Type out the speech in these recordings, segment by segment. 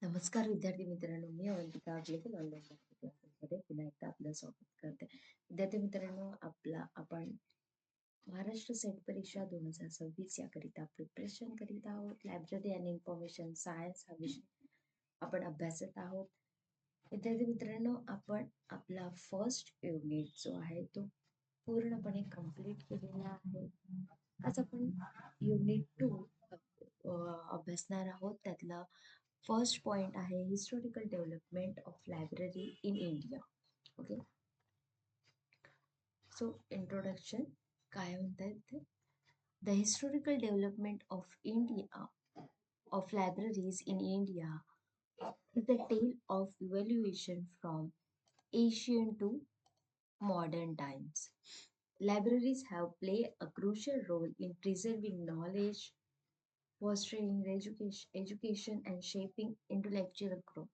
नमस्कार विद्यार्थी मित्रांनो, मी अवंतिका ग्लोबल ऑनलाईन क्लासेसमध्ये पुन्हा एकदा आपलं स्वागत करते. विद्यार्थी मित्रांनो, आपण महाराष्ट्र सेट परीक्षा 2026 याकरिता प्रिपरेशन करीत आहोत. लायब्ररी आणि इन्फॉर्मेशन सायन्स हा विषय आपण अभ्यासत आहोत. विद्यार्थी मित्रांनो, आपण आपला फर्स्ट युनिट जो आहे तो पूर्णपणे कंप्लीट केलेला आहे. आज आपण युनिट 2 अभ्यासणार आहोत. त्यातला फर्स्ट पॉइंट आहे historical development of library in India. Okay, so introduction काय म्हणतायत ते. The historical development of India of libraries in India is the tale of evaluation from ancient to modern times. Libraries have played a crucial role in preserving knowledge, fostering education and shaping intellectual growth.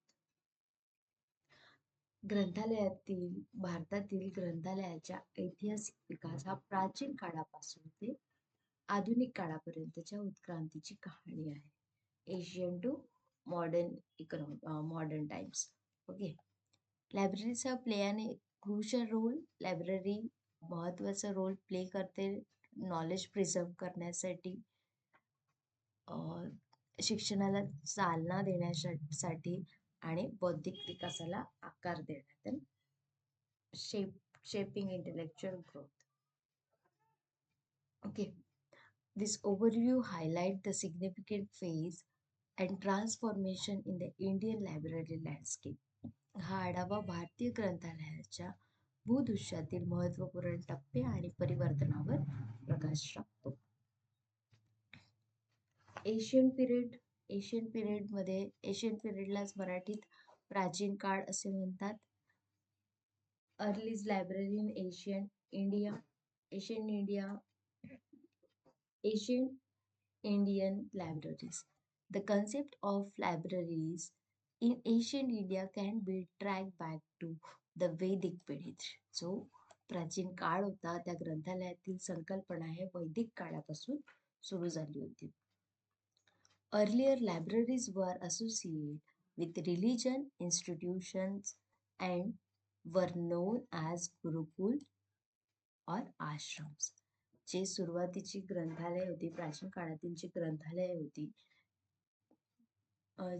भारतातील ग्रंथालयाच्या ऐतिहासिक विकास हा प्राचीन काळापासून ते आधुनिक काळापर्यंतच्या उत्क्रांतीची कहाणी आहे. Asian to modern times. Okay, लायब्ररीचा प्ले आणि क्रुशियल रोल. लायब्ररी महत्वाचा रोल प्ले करते नॉलेज प्रिझर्व करण्यासाठी, शिक्षणाला चालना देण्यासाठी आणि बौद्धिक विकासाला आकार देण्यात, shaping intellectual growth. Okay, this overview highlight the significant phase and transformation in the Indian library landscape. हा आढावा भारतीय ग्रंथालयाच्या भूदृश्यातील महत्त्वपूर्ण टप्पे आणि परिवर्तनावर प्रकाश टाकतो. एशियन पिरियडलाच मराठीत प्राचीन काळ असे म्हणतात. Earliest library in Asian Indian libraries. The concept of libraries in ancient India can be tracked back to the Vedic period. So, प्राचीन काळ होता, त्या ग्रंथालयातील संकल्पना हे वैदिक काळापासून सुरू झाली होती. Earlier libraries were associated with religion institutions and were known as Gurukul or ashrams. जे सुरुवातीची ग्रंथालय होती, प्राचीन काळातील जी ग्रंथालय होती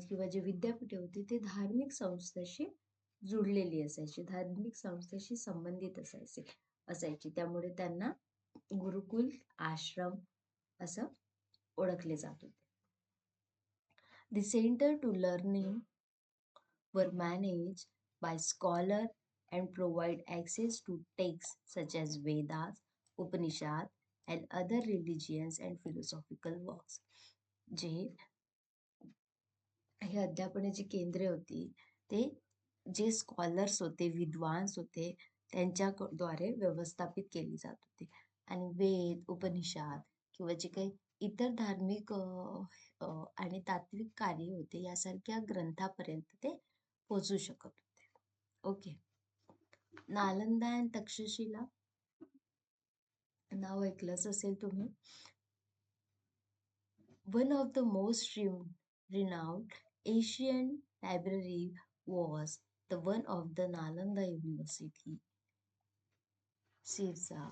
किंवा जे विद्यापीठे होती, ते धार्मिक संस्थेशी जुडलेली असायची, धार्मिक संस्थेशी संबंधित असायची. त्यामुळे त्यांना गुरुकुल आश्रम असं ओळखले जात होते. The center to learning were managed by scholar and provide access to texts such as Vedas, Upanishad and other religious and philosophical works. हे अध्यापनाची केंद्रे होती, ते जे स्कॉलर्स होते, विद्वांस होते, त्यांच्याद्वारे व्यवस्थापित केली जात होती. आणि वेद, उपनिषद किंवा जे काही इतर धार्मिक आणि तात्विक कार्य होते, यासारख्या ग्रंथापर्यंत ते पोहोचू शकत होते. ओके, नालंदा आणि तक्षशिला नाव ऐकलंच असेल तुम्ही. One of the most renowned Asian library was the one of the Nalanda University. Sirsa,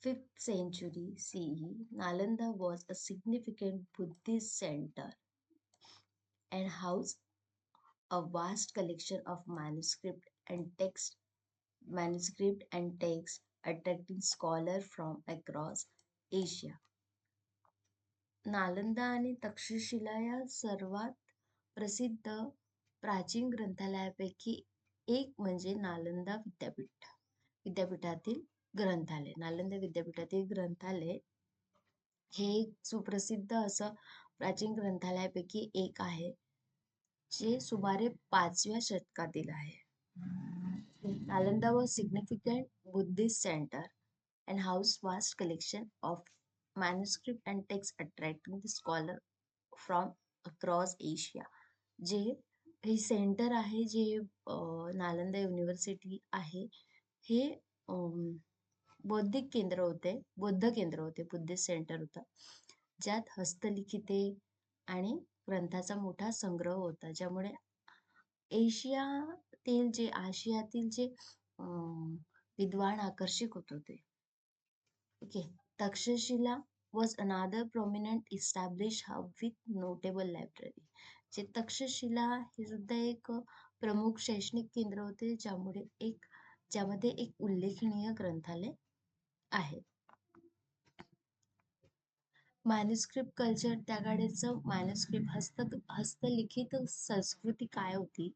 5th century CE, Nalanda was a significant Buddhist center and housed a vast collection of manuscript and text, attracting scholars from across Asia. Nalanda आणि तक्षशिला या सर्वात प्रसिद्ध प्राचीन ग्रंथालयापैकी एक म्हणजे नालंदा विद्यापीठातील ग्रंथालय. नालंदा विद्यापीठातील ग्रंथालय हे एक सुप्रसिद्ध असं प्राचीन ग्रंथालयापैकी एक आहे, जे सुमारे 5व्या शतकातील आहे. Nalanda was significant Buddhist center and housed vast collection of manuscript and texts attracting the scholar from across Asia. जे हे सेंटर आहे, जे नालंदा युनिव्हर्सिटी आहे, हे बौद्धिक केंद्र होते, बुद्धिस्ट सेंटर होतं, ज्यात हस्तलिखिते आणि ग्रंथाचा मोठा संग्रह होता, ज्यामुळे आशियातील जे विद्वान आकर्षित होत होते. Okay. Takshashila was another prominent established hub with notable library. जे तक्षशिला हे सुद्धा एक प्रमुख शैक्षणिक केंद्र होते, ज्यामध्ये एक उल्लेखनीय ग्रंथालय आहे. मॅन्युस्क्रिप्ट कल्चर, त्या काळचं मॅन्युस्क्रिप्ट हस्तलिखित संस्कृती काय होती?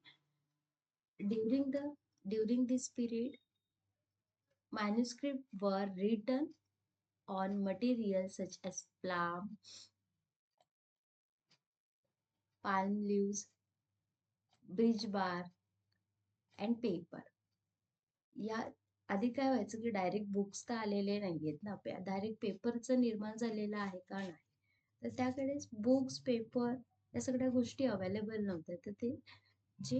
During this period, manuscripts were written on materials such as palm leaves, bridge bar, and paper. या आधी काय व्हायचं की डायरेक्ट बुक्स तर आलेले नाहीयेत ना, डायरेक्ट पेपरचं निर्माण झालेलं आहे का? नाही. तर त्याकडेच बुक्स, पेपर या सगळ्या गोष्टी अवेलेबल नव्हत्या. तर ते जे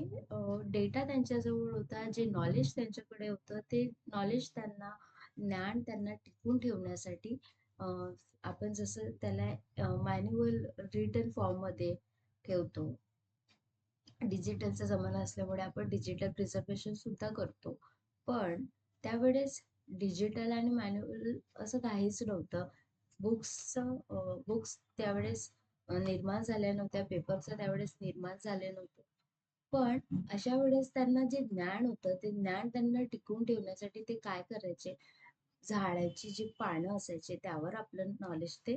डेटा त्यांच्याजवळ होता, जे नॉलेज त्यांच्याकडे होतं, ते नॉलेज ज्ञान त्यांना टिकवून ठेवण्यासाठी आपण जसं त्याला मॅन्युअल रिटन फॉर्ममध्ये ठेवतो. डिजिटलचा जमाना असल्यामुळे आपण डिजिटल प्रिझर्वेशन सुद्धा करतो. पण त्यावेळेस डिजिटल आणि मॅन्युअल असं काहीच नव्हतं. बुक्स त्यावेळेस निर्माण झाल्या नव्हत्या, पेपरचं त्यावेळेस निर्माण झाले नव्हतं. पण अशा वेळेस त्यांना जे ज्ञान होतं, ते ज्ञान त्यांना टिकवून ठेवण्यासाठी ते काय करायचे, झाडाची जी पानं असायची त्यावर आपलं नॉलेज ते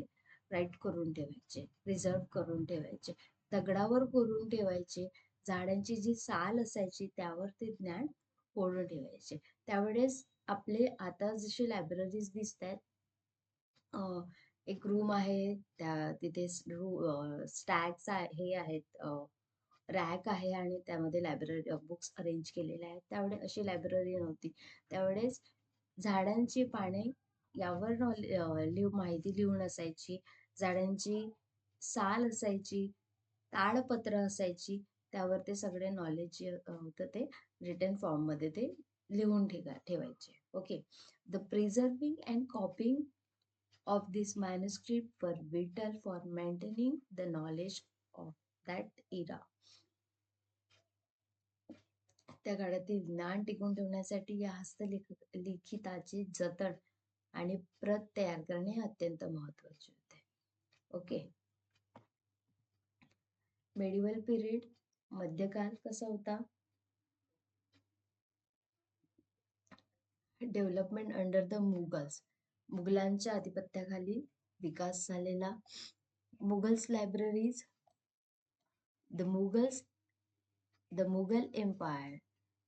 राईट करून ठेवायचे, प्रिझर्व करून ठेवायचे, दगडावर कोरून ठेवायचे, झाडांची जी साल असायची त्यावर ते ज्ञान कोरून ठेवायचे. त्यावेळेस आपले आता जसे लायब्ररीज दिसत आहेत, एक रूम आहे, तिथे स्टॅग्स हे आहेत, रॅक आहे आणि त्यामध्ये लायब्ररी बुक्स अरेंज केलेले आहेत. त्यावेळेस अशी लायब्ररी नव्हती. त्यावेळेस झाडांची पाने यावर माहिती लिहून असायची, झाडांची साल असायची, ताडपत्र असायची, त्यावर ते सगळे नॉलेज जे होतं ते रिटन फॉर्ममध्ये ते लिहून ठेवायचे. Okay. The preserving and कॉपिंग of this manuscript were vital for maintaining the knowledge of that era. त्या काळातील ज्ञान टिकून ठेवण्यासाठी या हस्तलिखिताचे जतन आणि प्रत तयार करणे अत्यंत महत्वाचे होते. ओके. मेडिवल पिरियड, मध्यकाल कसा होता? डेव्हलपमेंट अंडर द मुघलांच्या आधिपत्याखाली विकास झालेला. Mughals libraries, the Mughal Empire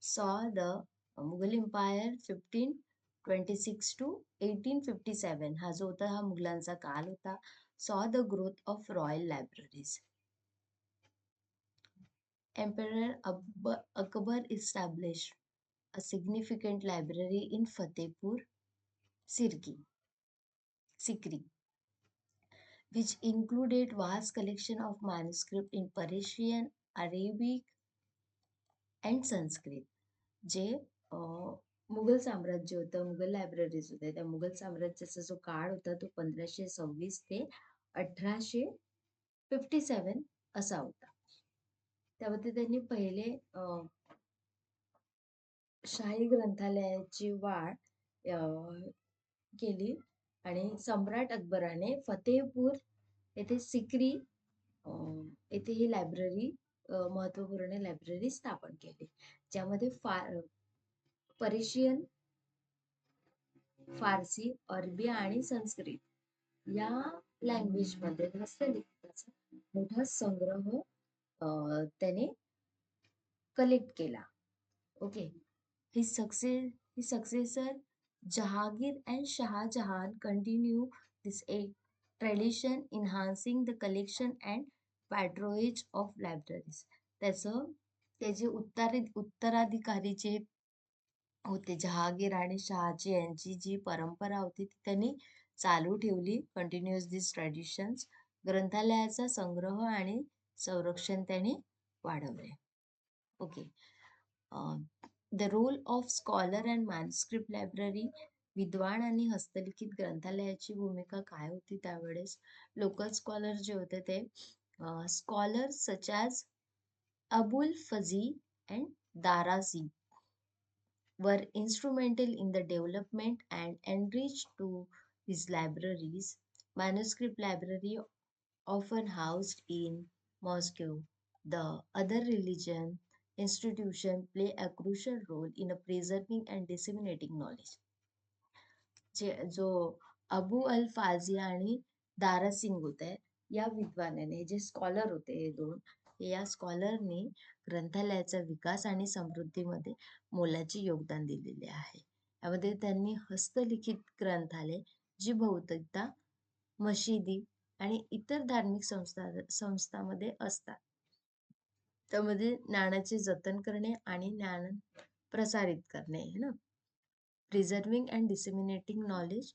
saw the Mughal Empire 1526 to 1857 हा जो होता हा मुघलांचा काल होता. saw the growth of royal libraries. Emperor Akbar established a significant library in Fatehpur Sikri, which included vast collection of manuscript in Persian, Arabic, and Sanskrit. जे मुघल साम्राज्य होतं, Mughal libraries होते, त्या मुघल साम्राज्याचा जो काळ होता तो 1526 ते 1857 असा होता. त्यामध्ये त्यांनी पहिले शाही ग्रंथालयाची वाढ केली आणि सम्राट अकबराने फतेहपूर येथे सिक्री येथे ही लायब्ररी महत्वपूर्ण लायब्ररी स्थापन केली, ज्यामध्ये पर्शियन, फारसी, अरबी आणि संस्कृत या लँग्वेज मध्ये हस्तलिखिताचा मोठा संग्रह त्याने कलेक्ट केला. Okay. His successor Jahangir and Shah Jahan continue this tradition, enhancing the collection and patronage of libraries. त्याचे उत्तराधिकारी जे होते जहागीर आणि शहाजी यांची जी परंपरा होती ती त्यांनी चालू ठेवली. कंटिन्यूअस दिस ट्रेडिशन्स. ग्रंथालयाचा संग्रह आणि संरक्षण त्यांनी वाढवले. Okay. The role of scholar and manuscript library. विद्वान आणि हस्तलिखित ग्रंथालयाची भूमिका काय होती त्यावेळेस? लोकल स्कॉलर जे होते ते Scholars such as Abul Fazl and Darasi were instrumental in the development and enriched to his libraries. Manuscript library often housed in Moscow. The other religion institution play a crucial role in preserving and disseminating knowledge. जो अबू अल फाझी आणि दारा सिंग होते या विद्वानाने जे scholar होते हे दोन या स्कॉलरनी ग्रंथालयाचा विकास आणि समृद्धीमध्ये मोलाचे योगदान दिलेले आहे. यामध्ये त्यांनी हस्तलिखित ग्रंथालय जी बहुतेकदा मशिदी आणि इतर धार्मिक संस्थांमध्ये असतात. त्यामध्ये ज्ञानाचे जतन करणे आणि ज्ञान प्रसारित करणे है ना, प्रिझर्विंग अँड डिसेमिनेटिंग नॉलेज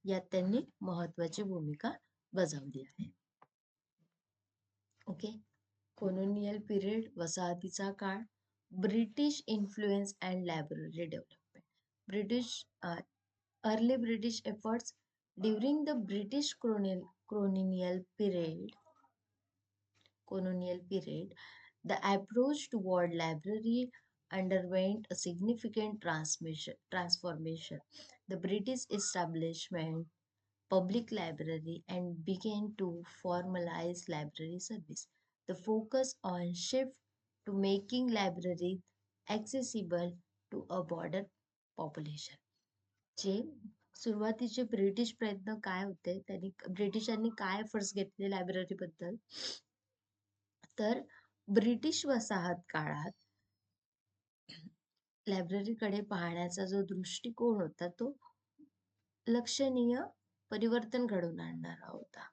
यात त्यांनी महत्वाची भूमिका बजावली आहे. ओके. कॉलोनियल पिरियड वसाहतीचा काळ, British influence and library development. Early British efforts during the British colonial period, the approach toward library underwent a significant transformation. The British establishment public library and began to formalize library service. The focus on shift to making libraries accessible to a broader population. जे सुरुवातीचे British प्रयत्न काय होते, त्यांनी ब्रिटिशांनी काय efforts घेतले library बद्दल, तर ब्रिटिश वसाहत काळात लायब्ररीकडे पाहण्याचा जो दृष्टिकोन होता तो लक्षणीय परिवर्तन घडवून आणणारा होता.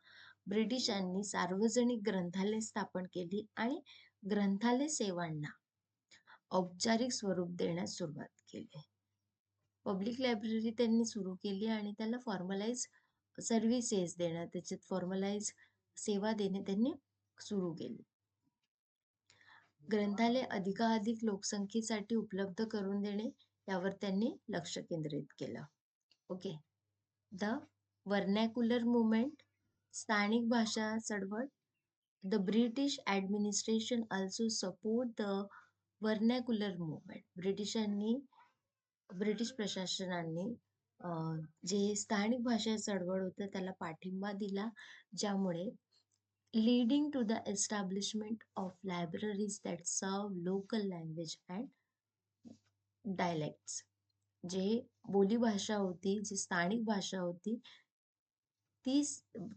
ब्रिटिशांनी सार्वजनिक ग्रंथालय स्थापन केली आणि ग्रंथालय सेवांना औपचारिक स्वरूप देण्यास सुरुवात केली. पब्लिक लायब्ररी त्यांनी सुरू केली आणि त्याला फॉर्मलाइज सर्व्हिसेस देणं, त्याच्यात फॉर्मलाइज सेवा देणे त्यांनी सुरू केली. ग्रंथालय अधिकाधिक लोकसंख्येसाठी उपलब्ध करून देणे यावर त्यांनी लक्ष केंद्रित केलं. ओके. द वर्नॅक्युलर मुवमेंट, स्थानिक भाषा चळवळ. The British administration also support the vernacular movement. British प्रशासनाने जे स्थानिक भाषा चळवळ होतं त्याला पाठिंबा दिला, ज्यामुळे leading to the establishment of libraries that serve local language and dialects. जे बोलीभाषा होती, जी स्थानिक भाषा होती, ती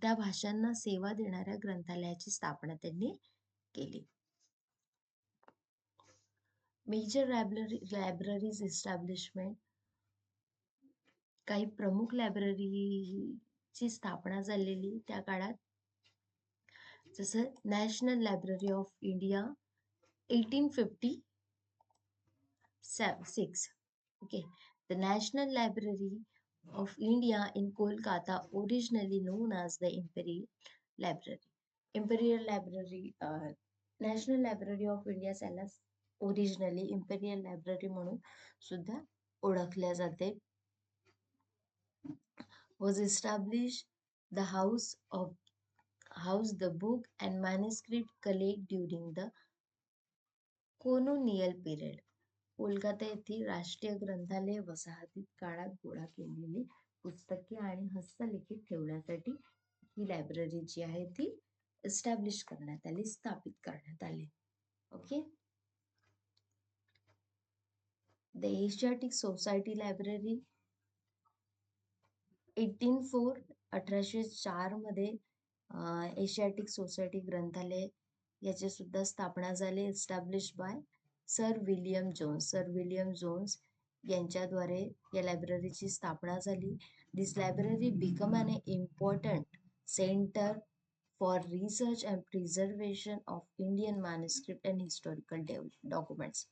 त्या भाषांना सेवा देणाऱ्या ग्रंथालयाची स्थापना त्यांनी केली. Major libraries establishment. काही प्रमुख लायब्ररीची स्थापना झालेली त्या काळात, जसं national library of India 1856. Okay, the National Library of India in Kolkata, originally known as the Imperial Library. Imperial Library, National Library of India याला ओरिजिनली Imperial Library म्हणून सुद्धा ओळखल्या जाते. Was established the house the book and manuscript collect during the colonial period. Kolkata येथील राष्ट्रीय ग्रंथालय वसाहती काळात गोळा केलेली पुस्तके आणि हस्तलिखित ठेवण्यासाठी ही लायब्ररी जी आहे ती एस्टॅब्लिश करण्यात आली, स्थापित करण्यात आली. Okay. The Asiatic society library 1804 मध्ये एशियाटिक सोसायटी ग्रंथालय याची सुद्धा स्थापना झाली, establish by sir William Jones यांच्याद्वारे या लायब्ररीची स्थापना झाली. This library become an important centre for research and preservation of Indian manuscript and historical documents.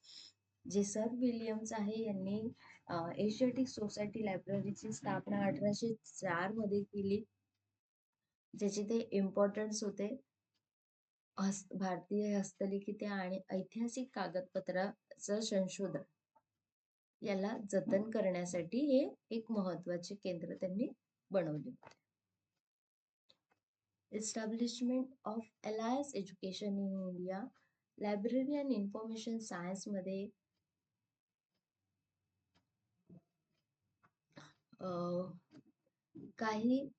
जे सर विलियम्स आहे यांनी एशियाटिक सोसायटी लायब्ररीची स्थापना 1804 मध्ये केली, ज्याचे ते इम्पॉर्टन्स होते भारतीय हस्तलिखित आणि ऐतिहासिक कागदपत्राचं संशोधन याला जतन करण्यासाठी हे एक महत्वाचे केंद्र त्यांनी बनवले होते. Establishment of alliance education in India. Library and information सायन्समध्ये काही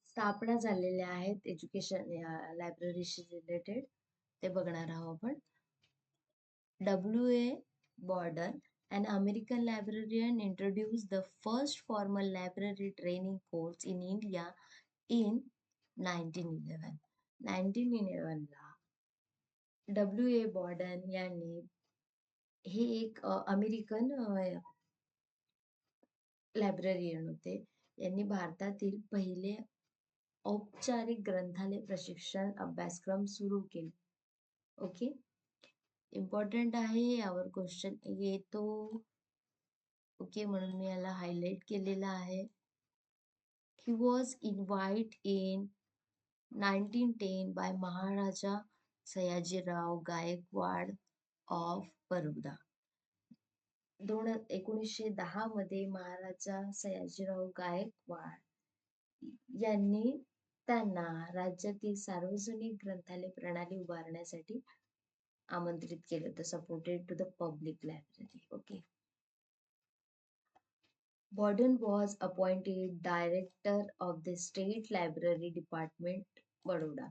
स्थापना झालेल्या आहेत एज्युकेशन लायब्ररीशी रिलेटेड, ते बघणार आहोत आपण. W.A. Borden, an American librarian, introduced the first formal library training course in India in 1911. 1911 ला W.A. बॉर्डन यांनी, हे एक अमेरिकन लायब्ररियन होते, यांनी भारतातील पहिले औपचारिक ग्रंथालय प्रशिक्षण अभ्यासक्रम सुरू केले. ओके, इम्पॉर्टंट आहे, यावर क्वेश्चन येतो. ओके, म्हणून मी याला हायलाइट केलेला आहे. He was invite in 1910 by Maharaja Sayajirao Gaikwad of Baroda. 1910 मध्ये महाराजा सयाजीराव गायकवाड यांनी त्यांना राज्यातील सार्वजनिक ग्रंथालय प्रणाली उभारण्यासाठी आमंत्रित केलं होतं. Supported to the public library. Okay, Borden was appointed director of the State Library Department, Baroda.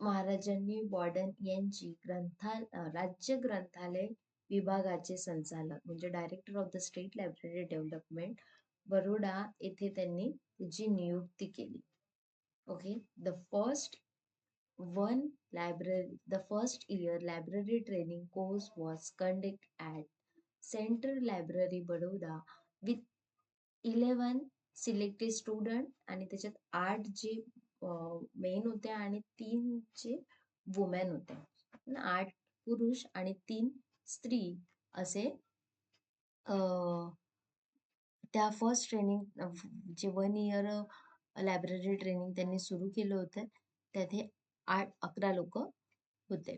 महाराजांनी बॉर्डन यांची राज्य ग्रंथालय विभागाचे संचालक म्हणजे director of the state library development, Baroda येथे त्यांनी त्याची नियुक्ती केली. Okay, the first year library training course was conducted at Central Library, Baroda with 11 selected student, आणि त्याच्यात 8 जे मेन होते आणि 3 जे वुमेन होते. 8 पुरुष आणि 3 स्त्री असे त्या फर्स्ट ट्रेनिंग जे 1 इयर लायब्ररी ट्रेनिंग त्यांनी सुरू केलं होतं, त्यात हे 11 लोक होते.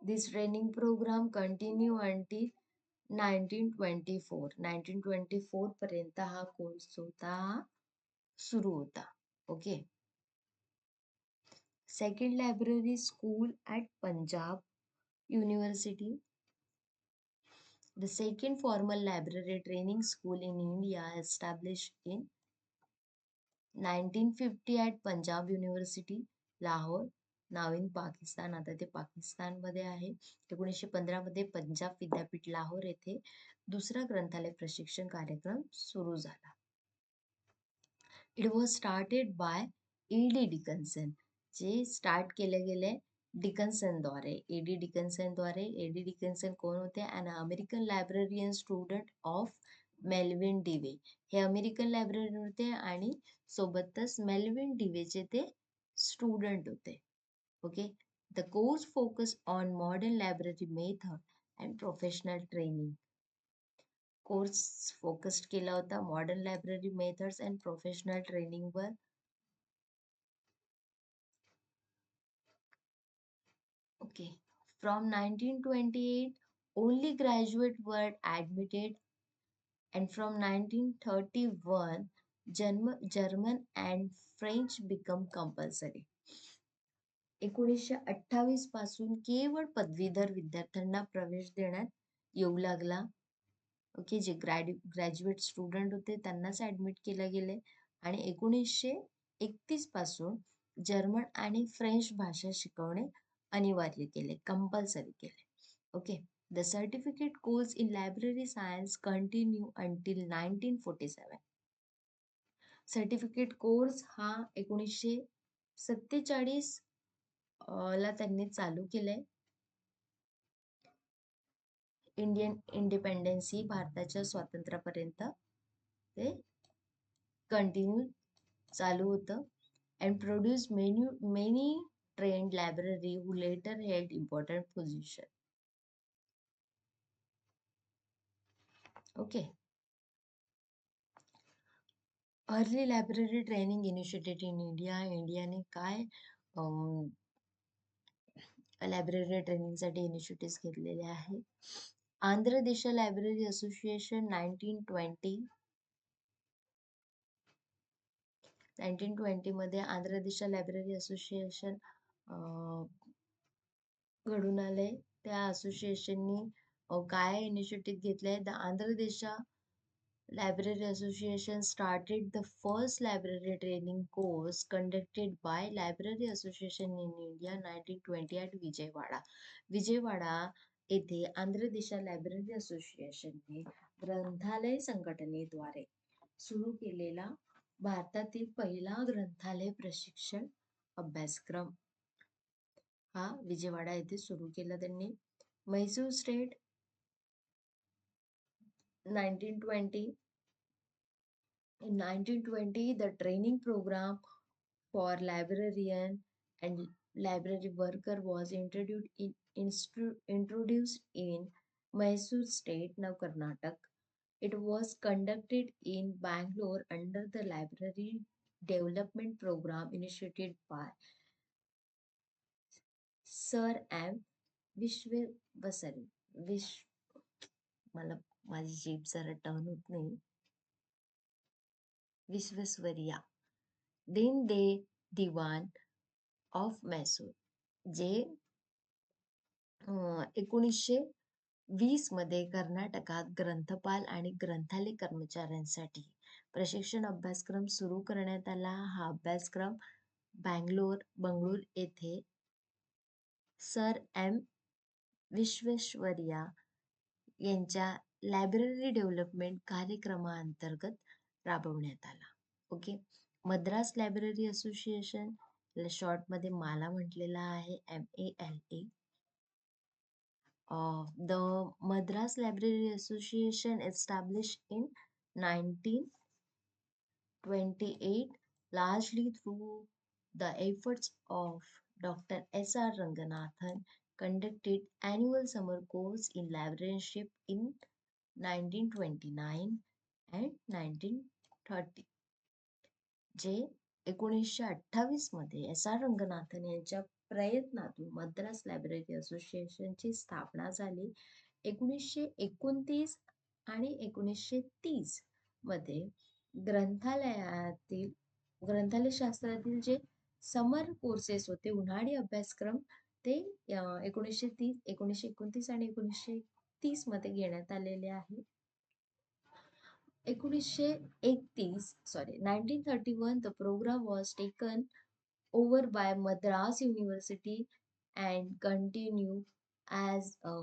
This training program continue until 1924. 1924 पर्यंत हा कोर्स होता, सुरू होता. Okay, second library school at Punjab University. The second formal library training school in India established in 1950 at Punjab University, Lahore, now in Pakistan. आता ते पाकिस्तानमध्ये आहे. 1915 मध्ये पंजाब विद्यापीठ लाहोर येथे दुसरा ग्रंथालय प्रशिक्षण कार्यक्रम सुरू झाला. It was started by E.D. Dickinson, जे स्टार्ट केले गेले डिकन्सनद्वारे. E.D. डिकन्सनद्वारे. E.D. डिकन्सन कोण होते? An American librarian student of Melvil Dewey. हे अमेरिकन लायब्ररी होते आणि सोबतच मेल्विन डिवेचे ते स्टुडंट होते. Okay, the course focus on modern library method and professional training. Course focus केला होता modern library methods and professional training वर. Okay, from 1928 only graduate were admitted, and from 1931 German and French become compulsory. 1928 पासून केवळ पदवीधर विद्यार्थ्यांना प्रवेश देण्यात येऊ लागला. ओके, जे ग्रॅज्युएट स्टुडंट होते त्यांनाच ऍडमिट केलं गेले, आणि 1931 पासून जर्मन आणि फ्रेंच भाषा शिकवणे अनिवार्य केले, कंपल्सरी केले. Okay, the certificate course in library science continue until 1947. Certificate course हा 1947 ला त्यांनी चालू केलंय. इंडियन इंडिपेंडन्सी, भारताच्या स्वातंत्र्यापर्यंत ते कंटिन्यू चालू होतं. And produce many trained library who later held important position. Okay. Early library training initiated in India. इंडियाने काय लायब्ररी ट्रेनिंगसाठी इनिशिएटिव्ह घेतलेले आहे. आंध्र देश लायब्ररी असोसिएशन 1920 मध्ये आंध्र देश लायब्ररी असोसिएशन घडून आले. त्या असोसिएशननी काय इनिशिएटिव्ह घेतले? द आंध्र देश Library Association started the first library training course conducted by Library Association in India 1920 at Vijayawada. Vijayawada येथे आंध्र देश लायब्ररी असोसिएशनने ग्रंथालय संघटनेद्वारे सुरू केलेला भारतातील पहिला ग्रंथालय प्रशिक्षण अभ्यासक्रम हा विजयवाडा येथे सुरू केला त्यांनी. Mysore state 1920. In 1920, the training program for librarian and library worker was introduced in Mysore State, now Karnataka. It was conducted in Bangalore under the Library Development Program initiated by Sir M. Vishwavasari. मला माझी जीभ जरा turn होत नाही. Visvesvaraya. Then the Dewan of Mysore, जे 1920 मध्ये कर्नाटकात ग्रंथपाल आणि ग्रंथालय कर्मचाऱ्यांसाठी प्रशिक्षण अभ्यासक्रम सुरू करण्यात आला. हा अभ्यासक्रम बंगळूर येथे सर एम विश्वेश्वरय्या यांच्या लायब्ररी डेव्हलपमेंट कार्यक्रमाअंतर्गत राबवण्यात आला. Okay. Madras library association, short मध्ये माला म्हटलेला आहे, MALA. The Madras Library Association established in 1928, largely through the efforts of Dr. S.R. Ranganathan, conducted annual summer course in librarianship in 1929 and 1930. जे 1928 मध्ये S.R. Ranganathan यांच्या प्रयत्नातून मद्रास लायब्ररी असोसिएशनची स्थापना झाली. 1929 आणि 1930 मध्ये ग्रंथालय शास्त्रातील जे समर कोर्सेस होते, उन्हाळी अभ्यासक्रम, ते 1929 आणि 1930 मध्ये घेण्यात आलेले आहे. 1931, the program was taken over by Madras University and continue as a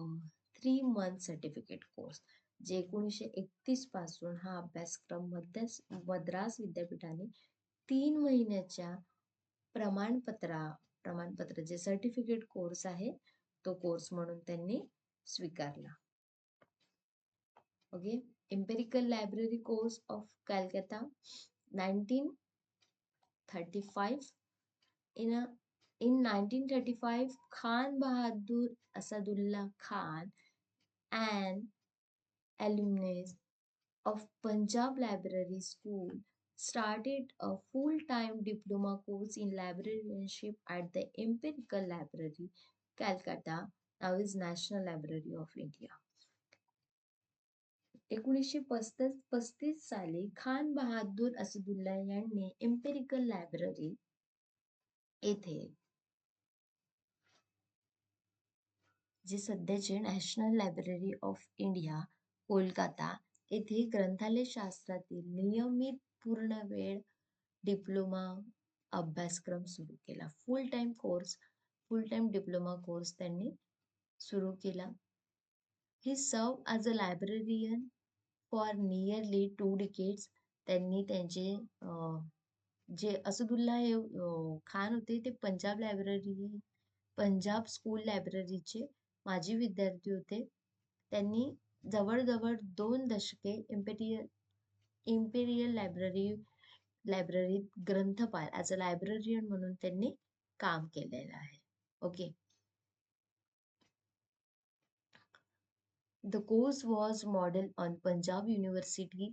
3-month certificate course. जे 1931 पासून हा अभ्यासक्रम मद्रास विद्यापीठाने 3 महिन्याच्या प्रमाणपत्र जे सर्टिफिकेट कोर्स आहे तो कोर्स म्हणून त्यांनी स्वीकारला. Okay. Empirical Library Course of Calcutta 1935. In 1935, Khan Bahadur Asadullah Khan, an alumnus of Punjab Library School, started a full-time diploma course in librarianship at the Empirical Library, Calcutta, now is National Library of India. 1935 साली खान बहादूर असदुल्ला यांनी empirical library येथे, जे सध्याचे national library of India Kolkata येथे ग्रंथालय शास्त्रातील नियमित पूर्णवेळ डिप्लोमा अभ्यासक्रम सुरू केला. फुल टाइम डिप्लोमा कोर्स त्यांनी सुरू केला. ही सर्व as a librarian for nearly 2 decades. त्यांनी त्यांचे जे असदुल्ला खान होते ते पंजाब स्कूल लायब्ररीचे माजी विद्यार्थी होते. त्यांनी जवळजवळ 2 दशके इम्पेरियल लायब्ररीत ग्रंथपाल ॲज अ लायब्ररियन म्हणून त्यांनी काम केलेलं आहे. Okay. The course was modeled on Punjab University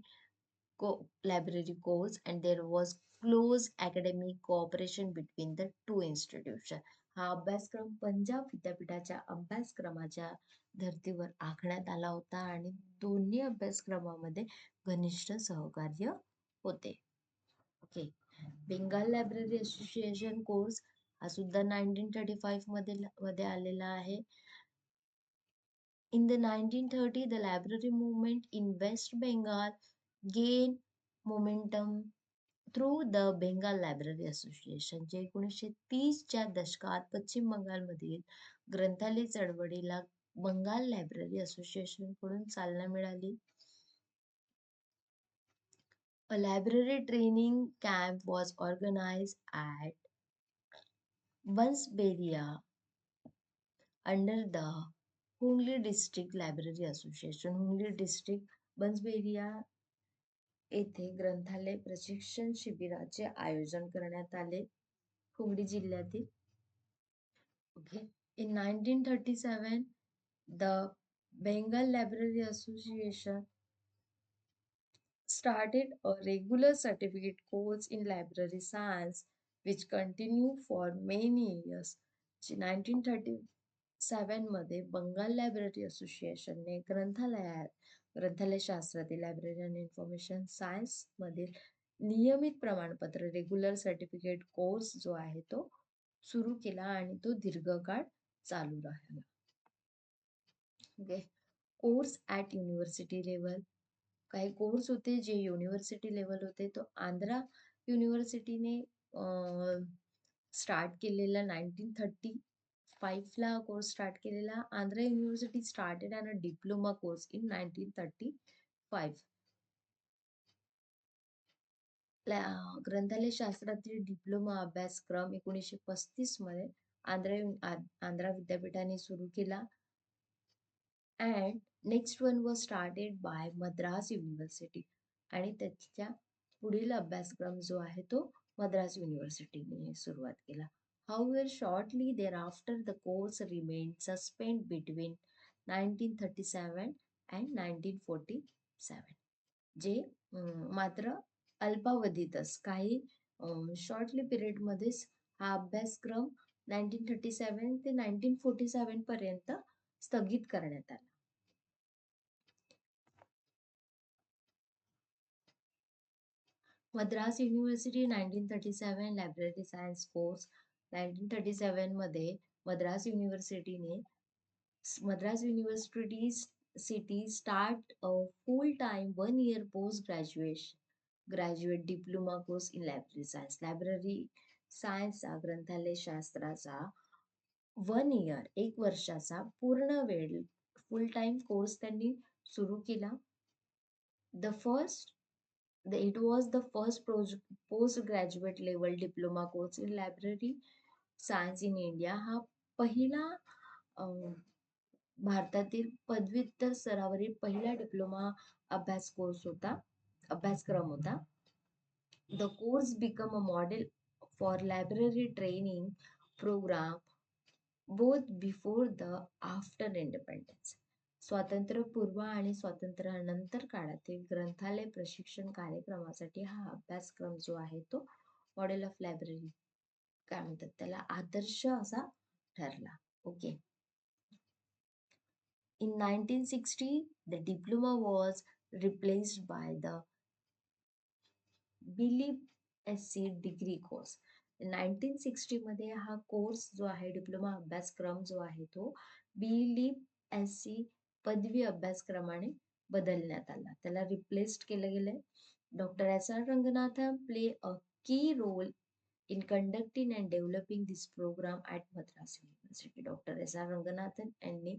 library course and there was close academic cooperation between the two institutions. हा अभ्यासक्रम पंजाब विद्यापीठाच्या अभ्यासक्रमाच्या धर्तीवर आखण्यात आला होता आणि दोन्ही अभ्यासक्रमामध्ये घनिष्ठ सहकार्य होते. Okay. Bengal library association course हा सुद्धा 1935 मध्ये आलेला आहे. In the 1930, the library movement in West Bengal gained momentum through the Bengal library association, जे 1930च्या दशकात पश्चिम बंगालमधील ग्रंथालय चळवळीला बंगाल लायब्ररी असोसिएशन कडून चालना मिळाली. A library training camp was organized at Bansberia under the हुंगली district library association. हुंगली district बन्सबेरिया येथे ग्रंथालय प्रशिक्षण शिबिराचे आयोजन करण्यात आले हुगली जिल्ह्यातील. Okay. In 1937, the Bengal Library Association started a regular certificate course in library science, which continued for many years. 1937 मध्ये Bengal library असोसिएशनने ग्रंथालय शास्त्रातील लायब्ररी आणि इन्फॉर्मेशन सायन्स मधील नियमित प्रमाणपत्र रेग्युलर सर्टिफिकेट कोर्स जो आहे तो सुरू केला आणि तो दीर्घकाळ चालू राहिला. Okay. Course at university level, काही कोर्स होते जे युनिव्हर्सिटी लेवल होते. तो आंध्रा युनिव्हर्सिटीने स्टार्ट केलेला 1935ला कोर्स स्टार्ट केलेला. Andhra university started an a diploma course in 1935. ग्रंथालय शास्त्रातील डिप्लोमा अभ्यासक्रम 1935 मध्ये आंध्रा विद्यापीठाने सुरू केला. And next one was started bye Madras university, आणि त्याच्या पुढील अभ्यासक्रम जो आहे तो मद्रास युनिव्हर्सिटीने सुरुवात केला. However, shortly thereafter, the course remained suspended between 1937 and 1947. जे मात्र अल्पावधीतच काही शॉर्टली पिरियडमध्येच हा अभ्यासक्रम 1937 ते 1947 पर्यंत स्थगित करण्यात आला. Madras university 1937 library science course. 1937 मध्ये Madras university city start a full time 1 year post graduate diploma course in library science. Library सायन्सचा ग्रंथालय शास्त्राचा 1 year 1 वर्षाचा पूर्ण वेळ फुल टाइम कोर्स त्यांनी सुरू केला. It was the first postgraduate level diploma course in library science in India. हा पहिला भारतातील पदव्युत्तर स्तरावरील पहिला डिप्लोमा अभ्यासक्रम होता. The course became a model for library training program both before the after independence. स्वातंत्र्यपूर्व आणि स्वातंत्र्यानंतर काळातील ग्रंथालय प्रशिक्षण कार्यक्रमासाठी हा अभ्यासक्रम जो आहे तो मॉडेल ऑफ लायब्ररी काय म्हणतात त्याला आदर्श असा ठरला. Okay. In 1960, the diploma was replaced by the belief SC degree course. 1960 मध्ये हा कोर्स जो आहे डिप्लोमा अभ्यासक्रम जो आहे तो बिलीप SC पदवी अभ्यासक्रमाने बदलण्यात आला, त्याला रिप्लेस्ड केलं गेलंय. Doctor S.R. Ranganathan play a key role in conducting and developing this programme at Madras university. Doctor S.R. Ranganathan यांनी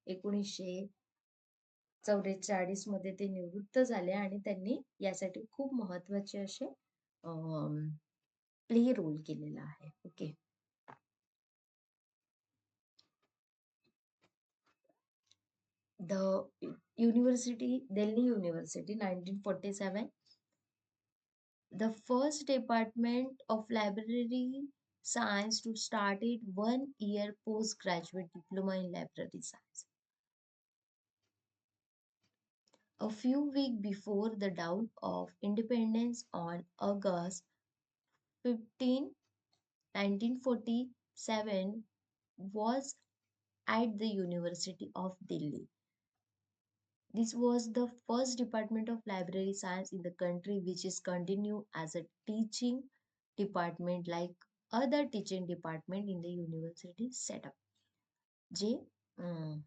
1944 मध्ये ते निवृत्त झाले आणि त्यांनी यासाठी खूप महत्वाचे असे प्ले रोल केलेला आहे. Okay. The Delhi University 1947, the first department of library science to start it 1 year postgraduate diploma in library science. A few weeks before the dawn of independence on August 15, 1940, 1947 was at the University of Delhi. This was the first department of library science in the country which is continued as a teaching department like other teaching department in the university setup. जे अं,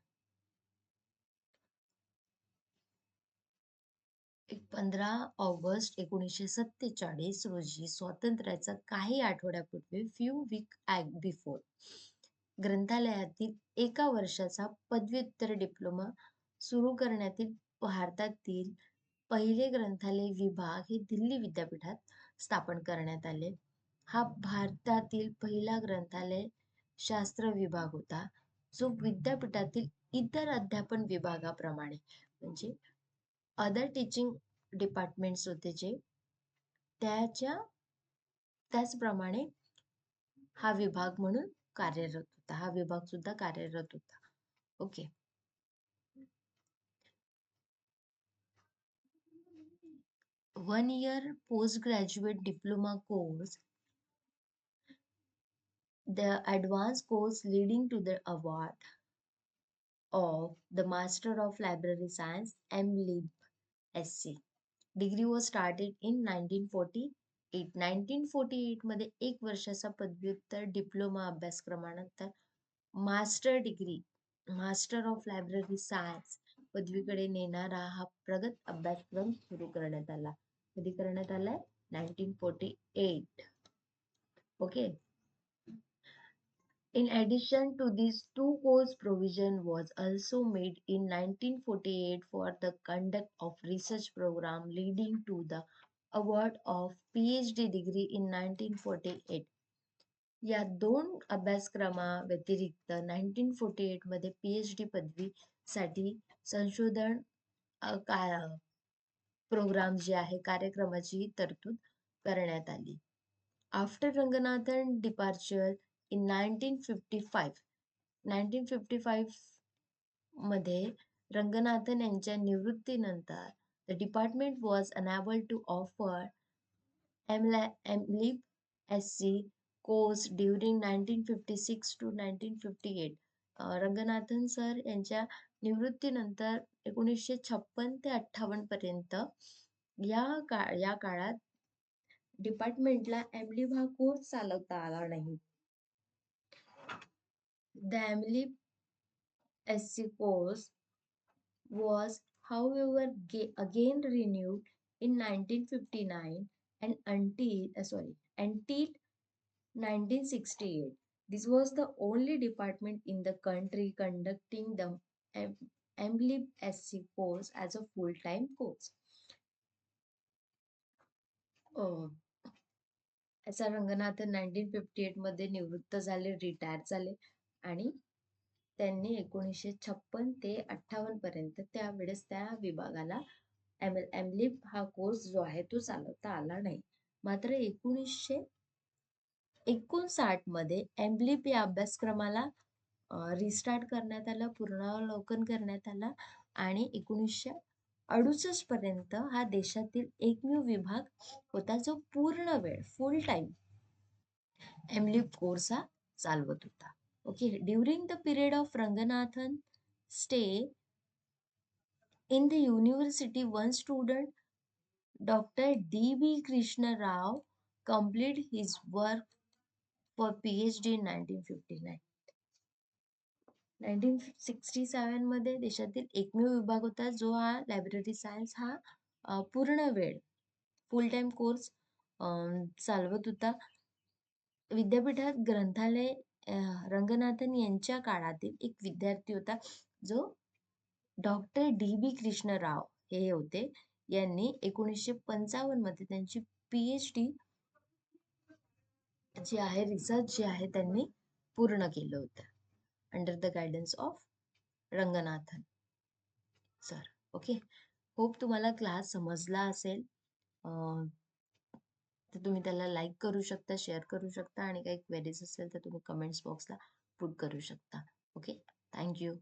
15 August 1947 रोजी स्वातंत्र्याचा काही आठवड्यापूर्वी weak before ग्रंथालयातील एका वर्षाचा पदव्युत्तर diploma सुरू करण्यातील भारतातील पहिले ग्रंथालय विभाग हे दिल्ली विद्यापीठात स्थापन करण्यात आले. हा भारतातील पहिला ग्रंथालय शास्त्र विभाग होता जो विद्यापीठातील इतर अध्यापन विभागाप्रमाणे म्हणजे अदर टीचिंग डिपार्टमेंट्स होते जे त्याच्या त्याचप्रमाणे हा विभाग म्हणून कार्यरत होता. हा विभाग सुद्धा कार्यरत होता. Okay. 1 year postgraduate diploma course, the advanced course leading to the award of the Master of Library Science (MLib SC). Degree was started in 1948. 1948 मध्ये एक वर्षाचा पदव्युत्तर डिप्लोमा अभ्यासक्रमानंतर मास्टर ऑफ लायब्ररी सायन्स पदवीकडे नेणारा हा प्रगत अभ्यासक्रम सुरू करण्यात आला. कधी करण्यात आलाय? 1948. Okay. In addition to these two course provision was also made in 1948 for the conduct of research program leading to the award of PhD degree in 1948. या दोन अभ्यासक्रमा व्यतिरिक्त 1948 मध्ये PhD पदवीसाठी संशोधन प्रोग्राम जे आहे कार्यक्रमाची तरतूद करण्यात आली. After Ranganathan departure in 1955 मध्ये रंगनाथन यांच्या निवृत्तीनंतर the department was unable to offer MLib SC course during 1956 to 1958. Ranganathan sir यांच्या निवृत्तीनंतर 1956 ते 58 पर्यंत या काळात डिपार्टमेंटला एमलिब हा कोर्स चालवता आला नाही. The MLib SC course was however again renewed in 1959 and until 1968. This was the only department in the country conducting the MLib SC course as a full-time course. याचा रंगनाथन 1958 मध्ये निवृत्त झाले, रिटायर झाले आणि त्यांनी 1956 ते 58 पर्यंत त्यावेळेस त्या विभागाला एमलिब हा कोर्स जो आहे तो चालवता आला नाही. मात्र 1959 मध्ये एमलिब या अभ्यासक्रमाला रिस्टार्ट करण्यात आला, पुनरावलोकन करण्यात आला आणि 1968 पर्यंत हा देशातील एकमेव विभाग होता जो पूर्ण वेळ फुल टाइम एमलिब कोर्स हा चालवत होता. Okay. During the period of Ranganathan stay in the university, one student, Dr. D.B. Krishna Rao, completed his work for PhD in 1959. 1967 मध्ये देशातील एकमेव विभाग होता जो हा लायब्ररी सायन्स हा पूर्ण वेळ फुल टाइम कोर्स चालवत होता. विद्यापीठात ग्रंथालय रंगनाथन यांच्या काळातील एक विद्यार्थी होता जो डॉक्टर डी.बी. कृष्णराव हे होते. यांनी 1955 मध्ये त्यांची PhD जी आहे रिसर्च जे आहे त्यांनी पूर्ण केलं होतं under the guidance of Ranganathan sir. Okay. Hope तुम्हाला क्लास समजला असेल. तर तुम्ही त्याला लाईक करू शकता, शेअर करू शकता आणि काही क्वेरीज असेल तर तुम्ही कमेंट्स बॉक्सला पुट करू शकता. ओके. थँक्यू.